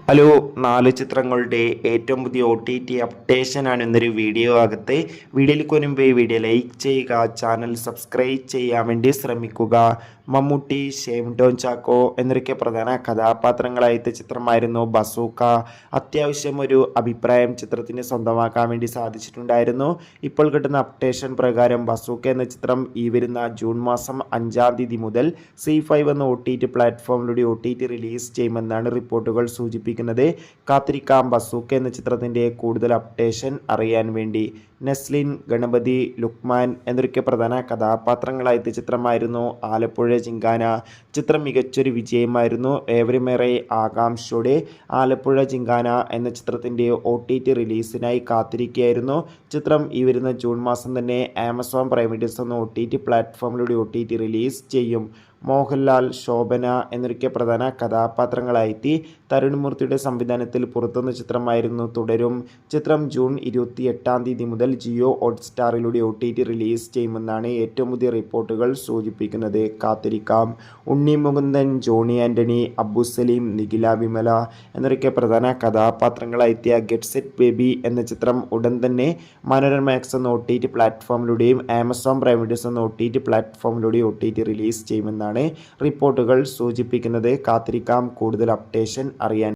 Hello, 4 ചിത്രങ്ങളുടെ ഏറ്റവും പുതിയ OTT അപ്ഡേഷനാണ് ഇന്നൊരു വീഡിയോ അകത്ത്. വീഡിയോയിലേക്ക് മുൻപ് വീഡിയോ ലൈക്ക് ചെയ്യുക, ചാനൽ സബ്സ്ക്രൈബ് ചെയ്യാൻ വേണ്ടി ശ്രമിക്കുക. മമ്മൂട്ടി, ഷെയ്ൻ ടോം ചാക്കോ എന്നൊക്കെ പ്രധാന കഥാപാത്രങ്ങളായിട്ട് ചിത്രമായിരുന്നു ബസൂക്ക. അത്യാവശ്യം ഒരു അഭിപ്രായം ചിത്രത്തിന് സ്വന്തമാക്കാൻ വേണ്ടി സാധിച്ചിട്ടുണ്ടായിരുന്നു. ഇപ്പോൾ കിട്ടുന്ന അപ്ഡേഷൻ പ്രകാരം ബസൂക്ക എന്ന ചിത്രം ഈ വരുന്ന ജൂൺ മാസം 5-ാം തീയതി മുതൽ C5 എന്ന OTT പ്ലാറ്റ്ഫോമിലൂടെ OTT റിലീസ് ചെയ്യുമെന്നാണ് റിപ്പോർട്ടുകൾ സൂചിപ്പിക്കുന്നത്. കാത്തിരിക്കാം ബസൂക്ക എന്ന ചിത്രത്തിൻ്റെ കൂടുതൽ അപ്ഡേഷൻ അറിയാൻ വേണ്ടി. നെസ്ലിൻ, ഗണപതി, ലുക്മാൻ എന്നൊക്കെ പ്രധാന കഥാപാത്രങ്ങളായിട്ട് ചിത്രമായിരുന്നു ആലപ്പുഴ ജിങ്കാന. ചിത്രം മികച്ചൊരു വിജയമായിരുന്നു. ഏവരുമേറെ ആകാംക്ഷയോടെ ആലപ്പുഴ ജിങ്കാന എന്ന ചിത്രത്തിൻ്റെ OTT റിലീസിനായി കാത്തിരിക്കുകയായിരുന്നു. ചിത്രം ഈ വരുന്ന ജൂൺ മാസം തന്നെ ആമസോൺ പ്രൈം വീഡിയോസ് എന്ന OTT പ്ലാറ്റ്ഫോമിലൂടെ OTT റിലീസ് ചെയ്യും. മോഹൻലാൽ, ശോഭന എന്നൊക്കെ പ്രധാന കഥാപാത്രങ്ങളായി തരുൺമൂർത്തിയുടെ സംവിധാനത്തിൽ പുറത്തുവന്ന ചിത്രമായിരുന്നു തുടരും. ചിത്രം ജൂൺ 28-ാം തീയതി മുതൽ ജിയോ ഹോട്ട്സ്റ്റാറിലൂടെ OTT റിലീസ് ചെയ്യുമെന്നാണ് ഏറ്റവും പുതിയ റിപ്പോർട്ടുകൾ സൂചിപ്പിക്കുന്നത്. കാത്തിരിക്കാം. ഉണ്ണി മുകുന്ദൻ, ജോണി ആൻ്റണി, അബു സലീം, നിഖില വിമല എന്നൊക്കെ പ്രധാന കഥാപാത്രങ്ങളായെത്തിയ ഗെറ്റ് സെറ്റ് ബേബി എന്ന ചിത്രം ഉടൻ തന്നെ മനോരമ മാക്സ് എന്ന OTT പ്ലാറ്റ്ഫോമിലൂടെയും ആമസോൺ പ്രൈം വീഡിയോസ് എന്ന OTT പ്ലാറ്റ്ഫോമിലൂടെയും OTT റിലീസ് ചെയ്യുമെന്നാണ് റിപ്പോർട്ടുകൾ സൂചിപ്പിക്കുന്നത്. കാത്തിരിക്കാം കൂടുതൽ അപ്ഡേഷൻ അറിയാൻ.